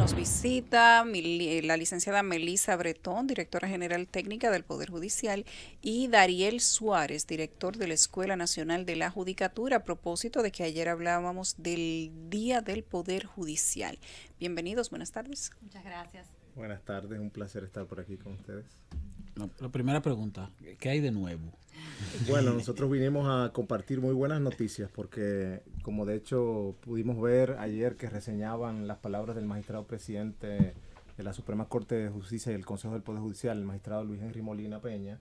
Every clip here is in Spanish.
nos visita la licenciada Melisa Bretón, directora general técnica del Poder Judicial, y Dariel Suárez, director de la Escuela Nacional de la Judicatura, a propósito de que ayer hablábamos del Día del Poder Judicial. Bienvenidos, buenas tardes. Muchas gracias. Buenas tardes, un placer estar por aquí con ustedes. La primera pregunta, ¿qué hay de nuevo? Bueno, nosotros vinimos a compartir muy buenas noticias porque, como de hecho pudimos ver ayer que reseñaban las palabras del magistrado presidente de la Suprema Corte de Justicia y el Consejo del Poder Judicial, el magistrado Luis Henry Molina Peña,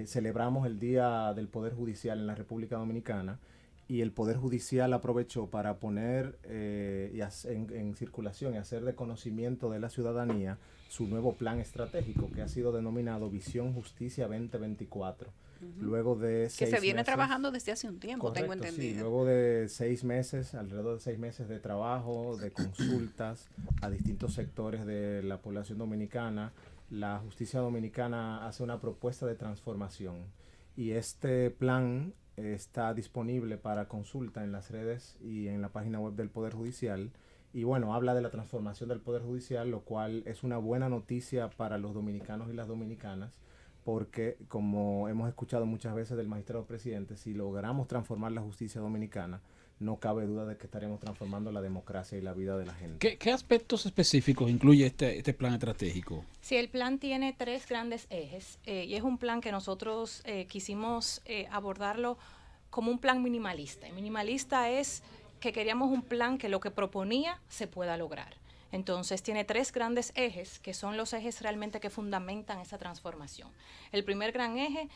celebramos el Día del Poder Judicial en la República Dominicana y el Poder Judicial aprovechó para poner en circulación y hacer de conocimiento de la ciudadanía su nuevo plan estratégico que ha sido denominado Visión Justicia 2024. Luego de 6 meses. Que se viene meses, trabajando desde hace un tiempo, correcto, tengo entendido. Sí, luego de 6 meses, alrededor de 6 meses de trabajo, de consultas a distintos sectores de la población dominicana, la justicia dominicana hace una propuesta de transformación y este plan está disponible para consulta en las redes y en la página web del Poder Judicial. Y bueno, habla de la transformación del Poder Judicial, lo cual es una buena noticia para los dominicanos y las dominicanas, porque como hemos escuchado muchas veces del magistrado presidente, si logramos transformar la justicia dominicana, no cabe duda de que estaremos transformando la democracia y la vida de la gente. ¿Qué aspectos específicos incluye este plan estratégico? Sí, el plan tiene 3 grandes ejes y es un plan que nosotros quisimos abordarlo como un plan minimalista. Y minimalista es que queríamos un plan que lo que proponía se pueda lograr. Entonces tiene 3 grandes ejes que son los ejes realmente que fundamentan esa transformación. El primer gran eje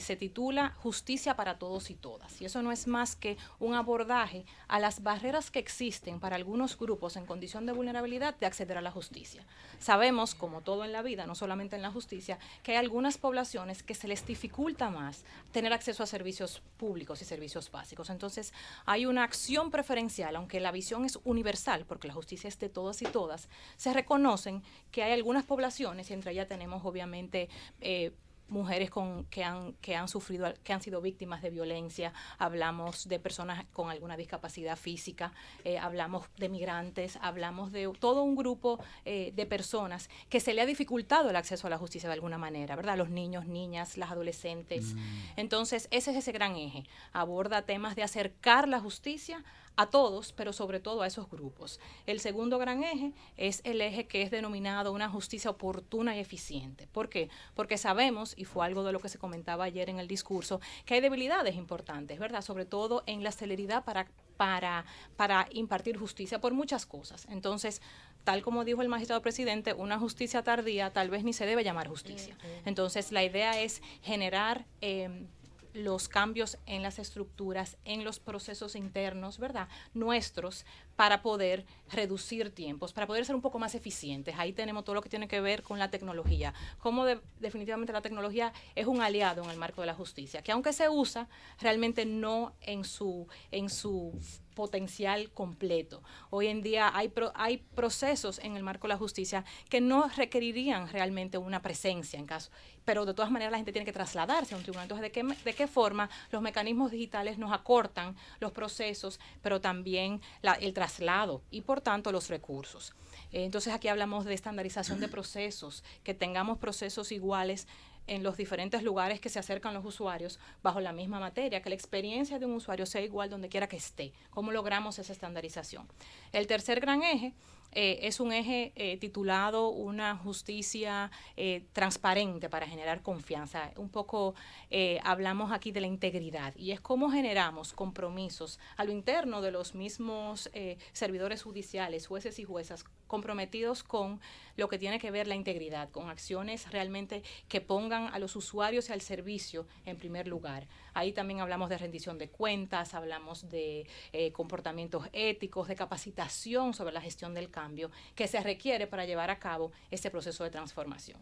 se titula Justicia para todos y todas. Y eso no es más que un abordaje a las barreras que existen para algunos grupos en condición de vulnerabilidad de acceder a la justicia. Sabemos, como todo en la vida, no solamente en la justicia, que hay algunas poblaciones que se les dificulta más tener acceso a servicios públicos y servicios básicos. Entonces hay una acción preferencial, aunque la visión es universal, porque la justicia es de todas y todas, se reconocen que hay algunas poblaciones, y entre ellas tenemos obviamente mujeres que han sufrido, que han sido víctimas de violencia, hablamos de personas con alguna discapacidad física, hablamos de migrantes, hablamos de todo un grupo de personas que se le ha dificultado el acceso a la justicia de alguna manera, ¿verdad? Los niños, niñas, las adolescentes. Entonces, ese es ese gran eje. Aborda temas de acercar la justicia a todos, pero sobre todo a esos grupos. El segundo gran eje es el eje que es denominado una justicia oportuna y eficiente. ¿Por qué? Porque sabemos, y fue algo de lo que se comentaba ayer en el discurso, que hay debilidades importantes, ¿verdad? Sobre todo en la celeridad para impartir justicia por muchas cosas. Entonces, tal como dijo el magistrado presidente, una justicia tardía tal vez ni se debe llamar justicia. Entonces, la idea es generar los cambios en las estructuras, en los procesos internos, ¿verdad? Nuestros, para poder reducir tiempos, para poder ser un poco más eficientes. Ahí tenemos todo lo que tiene que ver con la tecnología. Cómo definitivamente la tecnología es un aliado en el marco de la justicia, que aunque se usa, realmente no en su potencial completo. Hoy en día hay procesos en el marco de la justicia que no requerirían realmente una presencia en caso, pero de todas maneras la gente tiene que trasladarse a un tribunal. Entonces, ¿de qué forma los mecanismos digitales nos acortan los procesos, pero también el traslado y por tanto los recursos? Entonces aquí hablamos de estandarización de procesos, que tengamos procesos iguales en los diferentes lugares que se acercan los usuarios bajo la misma materia, que la experiencia de un usuario sea igual donde quiera que esté. ¿Cómo logramos esa estandarización? El tercer gran eje es un eje titulado Una justicia transparente para generar confianza. Un poco hablamos aquí de la integridad y es cómo generamos compromisos a lo interno de los mismos servidores judiciales, jueces y juezas, comprometidos con lo que tiene que ver la integridad, con acciones realmente que pongan a los usuarios y al servicio en primer lugar. Ahí también hablamos de rendición de cuentas, hablamos de comportamientos éticos, de capacitación sobre la gestión del cambio que se requiere para llevar a cabo este proceso de transformación.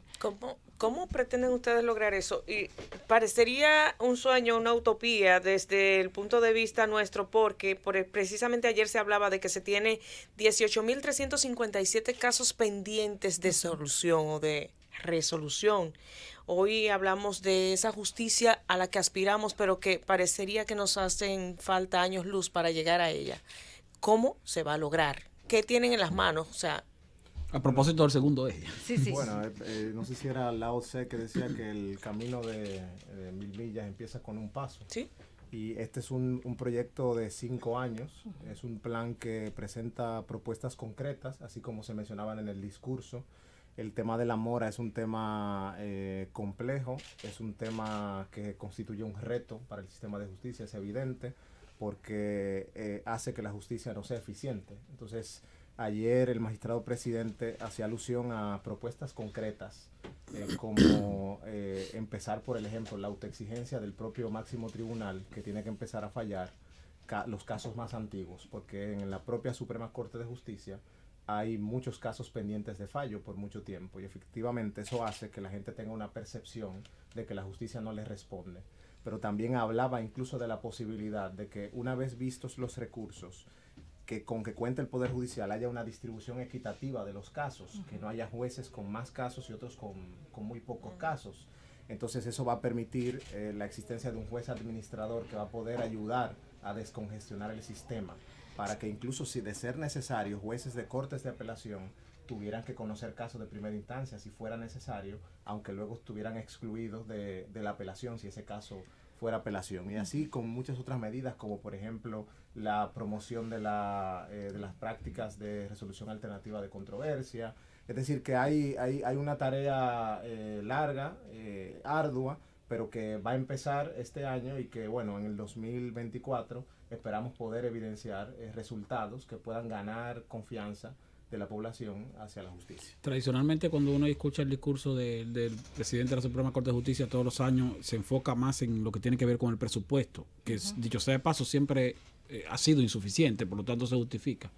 ¿Cómo pretenden ustedes lograr eso? Y parecería un sueño, una utopía desde el punto de vista nuestro, porque precisamente ayer se hablaba de que se tiene 18.357 casos pendientes de solución o de resolución. Hoy hablamos de esa justicia a la que aspiramos, pero que parecería que nos hacen falta años luz para llegar a ella. ¿Cómo se va a lograr? ¿Qué tienen en las manos? O sea, A propósito del segundo eje. Sí, sí. Bueno, no sé si era Lao Tse que decía que el camino de 1000 millas empieza con un paso. Sí. Y este es un proyecto de 5 años, es un plan que presenta propuestas concretas, así como se mencionaban en el discurso. El tema de la mora es un tema complejo, es un tema que constituye un reto para el sistema de justicia, es evidente, porque hace que la justicia no sea eficiente. Entonces, ayer el magistrado presidente hacía alusión a propuestas concretas, como empezar por el ejemplo, la autoexigencia del propio máximo tribunal, que tiene que empezar a fallar los casos más antiguos, porque en la propia Suprema Corte de Justicia hay muchos casos pendientes de fallo por mucho tiempo, y efectivamente eso hace que la gente tenga una percepción de que la justicia no le responde. Pero también hablaba incluso de la posibilidad de que, una vez vistos los recursos, que con que cuente el Poder Judicial haya una distribución equitativa de los casos, que no haya jueces con más casos y otros con muy pocos casos. Entonces eso va a permitir la existencia de un juez administrador que va a poder ayudar a descongestionar el sistema, para que incluso, si de ser necesario, jueces de cortes de apelación tuvieran que conocer casos de primera instancia si fuera necesario, aunque luego estuvieran excluidos de la apelación si ese caso fuera apelación. Y así con muchas otras medidas, como por ejemplo la promoción de las prácticas de resolución alternativa de controversia. Es decir, que hay una tarea larga, ardua, pero que va a empezar este año, y que, bueno, en el 2024 esperamos poder evidenciar resultados que puedan ganar confianza de la población hacia la justicia. Tradicionalmente, cuando uno escucha el discurso del presidente de la Suprema Corte de Justicia todos los años, se enfoca más en lo que tiene que ver con el presupuesto, que dicho sea de paso, siempre ha sido insuficiente, por lo tanto se justifica.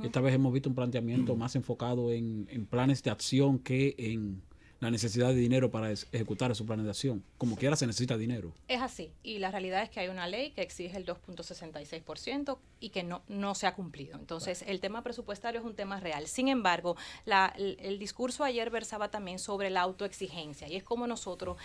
Esta vez hemos visto un planteamiento más enfocado en planes de acción que en la necesidad de dinero para ejecutar esos planes de acción. Como quiera, se necesita dinero. Es así, y la realidad es que hay una ley que exige el 2.66% y que no se ha cumplido. Entonces, el tema presupuestario es un tema real. Sin embargo, el discurso ayer versaba también sobre la autoexigencia, y es como nosotros,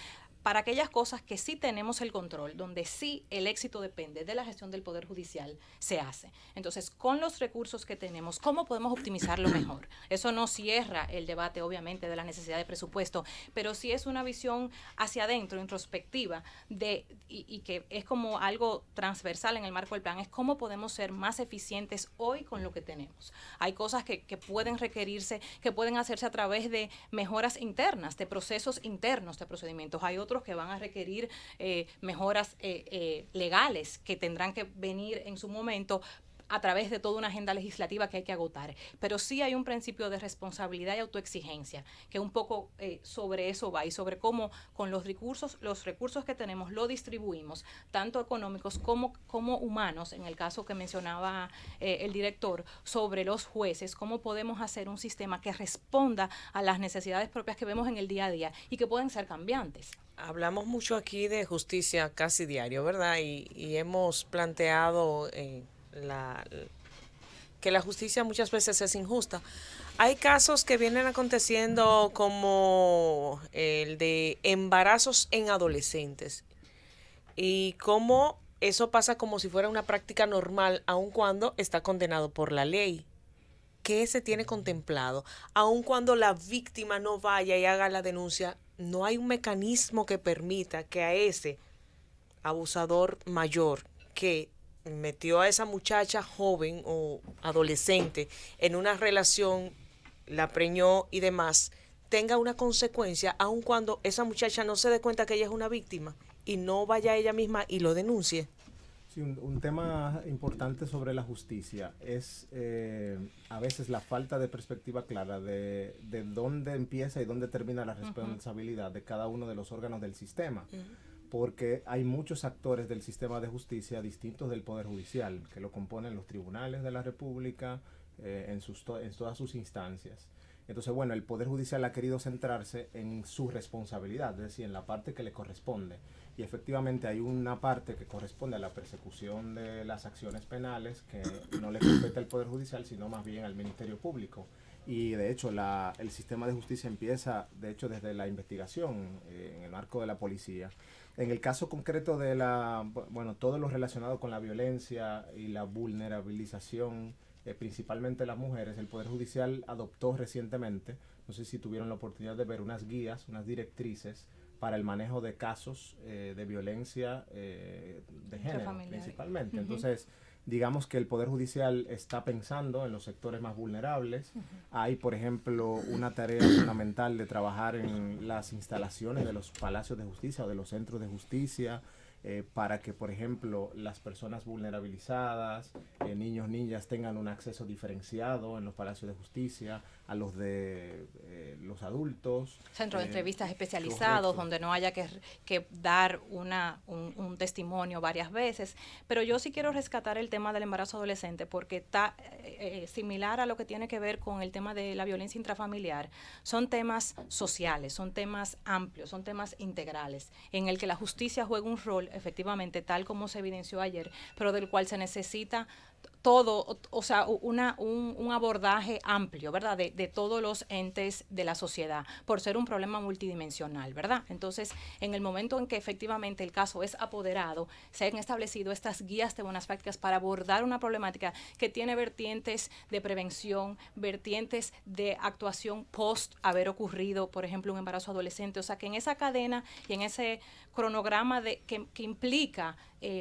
para aquellas cosas que sí tenemos el control, donde sí el éxito depende de la gestión del Poder Judicial, se hace. Entonces, con los recursos que tenemos, ¿cómo podemos optimizarlo mejor? Eso no cierra el debate, obviamente, de la necesidad de presupuesto, pero sí es una visión hacia adentro, introspectiva, y que es como algo transversal en el marco del plan, es cómo podemos ser más eficientes hoy con lo que tenemos. Hay cosas que pueden requerirse, que pueden hacerse a través de mejoras internas, de procesos internos de procedimientos. Hay otros que van a requerir mejoras legales que tendrán que venir en su momento a través de toda una agenda legislativa que hay que agotar. Pero sí hay un principio de responsabilidad y autoexigencia, que un poco sobre eso va, y sobre cómo con los recursos que tenemos lo distribuimos, tanto económicos como humanos, en el caso que mencionaba el director, sobre los jueces, cómo podemos hacer un sistema que responda a las necesidades propias que vemos en el día a día y que pueden ser cambiantes. Hablamos mucho aquí de justicia casi diario, ¿verdad? Y hemos planteado que la justicia muchas veces es injusta. Hay casos que vienen aconteciendo como el de embarazos en adolescentes, y cómo eso pasa como si fuera una práctica normal, aun cuando está condenado por la ley. ¿Qué se tiene contemplado? Aun cuando la víctima no vaya y haga la denuncia, no hay un mecanismo que permita que a ese abusador mayor que metió a esa muchacha joven o adolescente en una relación, la preñó y demás, tenga una consecuencia, aun cuando esa muchacha no se dé cuenta que ella es una víctima y no vaya ella misma y lo denuncie. Sí, un tema importante sobre la justicia es a veces la falta de perspectiva clara de dónde empieza y dónde termina la responsabilidad de cada uno de los órganos del sistema. Porque hay muchos actores del sistema de justicia distintos del Poder Judicial, que lo componen los tribunales de la República en todas sus instancias. Entonces, bueno, el Poder Judicial ha querido centrarse en su responsabilidad, es decir, en la parte que le corresponde. Y efectivamente hay una parte que corresponde a la persecución de las acciones penales, que no le compete al Poder Judicial, sino más bien al Ministerio Público. Y de hecho el sistema de justicia empieza, de hecho, desde la investigación en el marco de la policía. En el caso concreto de todo lo relacionado con la violencia y la vulnerabilización principalmente las mujeres, el Poder Judicial adoptó recientemente, no sé si tuvieron la oportunidad de ver, unas guías, unas directrices para el manejo de casos de violencia de género, principalmente. Entonces, digamos que el Poder Judicial está pensando en los sectores más vulnerables. Hay, por ejemplo, una tarea fundamental de trabajar en las instalaciones de los palacios de justicia o de los centros de justicia, para que, por ejemplo, las personas vulnerabilizadas, niños, niñas, tengan un acceso diferenciado en los palacios de justicia, a los de los adultos. Centros de entrevistas especializados, donde no haya que dar un testimonio varias veces. Pero yo sí quiero rescatar el tema del embarazo adolescente, porque está similar a lo que tiene que ver con el tema de la violencia intrafamiliar. Son temas sociales, son temas amplios, son temas integrales, en el que la justicia juega un rol, efectivamente, tal como se evidenció ayer, pero del cual se necesita todo, o sea, un abordaje amplio, ¿verdad?, de todos los entes de la sociedad, por ser un problema multidimensional, ¿verdad? Entonces, en el momento en que efectivamente el caso es apoderado, se han establecido estas guías de buenas prácticas para abordar una problemática que tiene vertientes de prevención, vertientes de actuación post haber ocurrido, por ejemplo, un embarazo adolescente. O sea, que en esa cadena y en ese cronograma que implica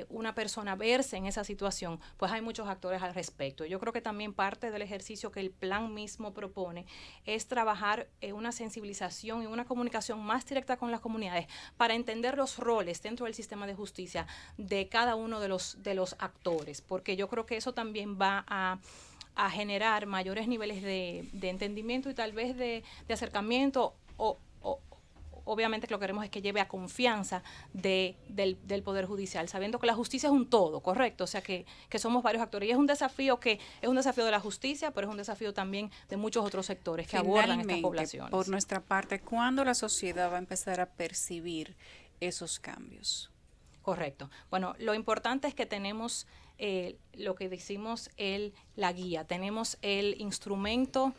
una persona verse en esa situación, pues hay muchos actores al respecto. Yo creo que también parte del ejercicio que el plan mismo propone es trabajar una sensibilización y una comunicación más directa con las comunidades para entender los roles dentro del sistema de justicia de cada uno de los actores, porque yo creo que eso también va a generar mayores niveles de entendimiento y tal vez de acercamiento obviamente que lo que queremos es que lleve a confianza del Poder Judicial, sabiendo que la justicia es un todo, ¿correcto? O sea, que somos varios actores. Y es un desafío de la justicia, pero es un desafío también de muchos otros sectores que abordan estas poblaciones. Por nuestra parte, ¿cuándo la sociedad va a empezar a percibir esos cambios? Correcto. Bueno, lo importante es que tenemos lo que decimos la guía, tenemos el instrumento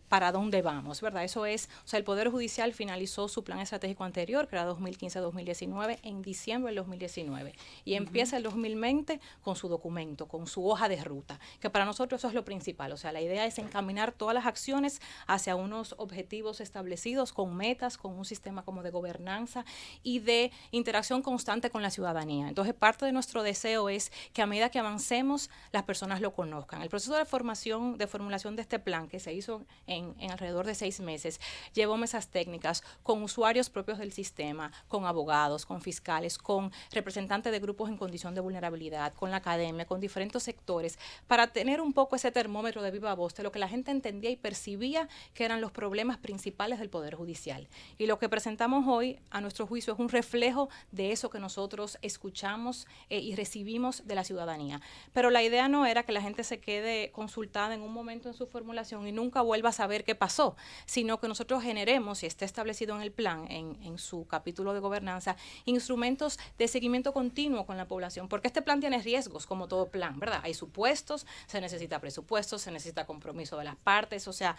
para dónde vamos, ¿verdad? Eso es, o sea, el Poder Judicial finalizó su plan estratégico anterior, que era 2015-2019, en diciembre del 2019, y empieza el 2020 con su documento, con su hoja de ruta, que para nosotros eso es lo principal. O sea, la idea es encaminar todas las acciones hacia unos objetivos establecidos, con metas, con un sistema como de gobernanza y de interacción constante con la ciudadanía. Entonces, parte de nuestro deseo es que a medida que avancemos, las personas lo conozcan. El proceso de formulación de este plan, que se hizo en alrededor de 6 meses, llevó mesas técnicas con usuarios propios del sistema, con abogados, con fiscales, con representantes de grupos en condición de vulnerabilidad, con la academia, con diferentes sectores, para tener un poco ese termómetro de viva voz de lo que la gente entendía y percibía que eran los problemas principales del Poder Judicial. Y lo que presentamos hoy, a nuestro juicio, es un reflejo de eso que nosotros escuchamos y recibimos de la ciudadanía. Pero la idea no era que la gente se quede consultada en un momento en su formulación y nunca vuelva a saber qué pasó, sino que nosotros generemos, y esté establecido en el plan, en su capítulo de gobernanza, instrumentos de seguimiento continuo con la población, porque este plan tiene riesgos, como todo plan, ¿verdad? Hay supuestos, se necesita presupuesto, se necesita compromiso de las partes, o sea,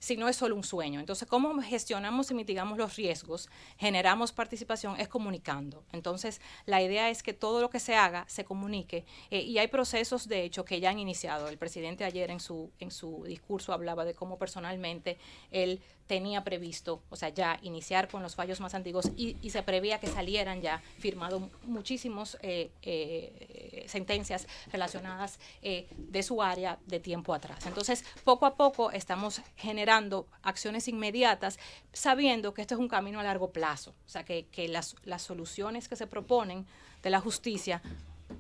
si no es solo un sueño. Entonces, ¿cómo gestionamos y mitigamos los riesgos? Generamos participación, es comunicando. Entonces, la idea es que todo lo que se haga se comunique y hay procesos, de hecho, que ya han iniciado. El presidente ayer en su discurso hablaba de cómo personalmente él tenía previsto, o sea, ya iniciar con los fallos más antiguos y se prevía que salieran ya firmado muchísimos sentencias relacionadas de su área de tiempo atrás. Entonces, poco a poco estamos generando acciones inmediatas, sabiendo que esto es un camino a largo plazo, o sea, que las soluciones que se proponen de la justicia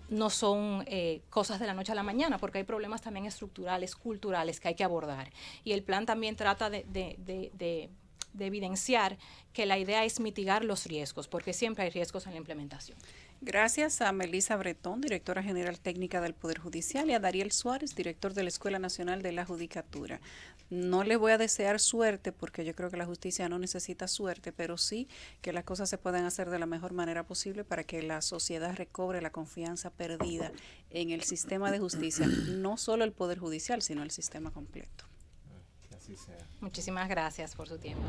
no son cosas de la noche a la mañana, porque hay problemas también estructurales, culturales que hay que abordar. Y el plan también trata de evidenciar que la idea es mitigar los riesgos, porque siempre hay riesgos en la implementación. Gracias a Melissa Bretón, directora general técnica del Poder Judicial, y a Dariel Suárez, director de la Escuela Nacional de la Judicatura. No le voy a desear suerte, porque yo creo que la justicia no necesita suerte, pero sí que las cosas se pueden hacer de la mejor manera posible para que la sociedad recobre la confianza perdida en el sistema de justicia, no solo el Poder Judicial, sino el sistema completo. Que así sea. Muchísimas gracias por su tiempo.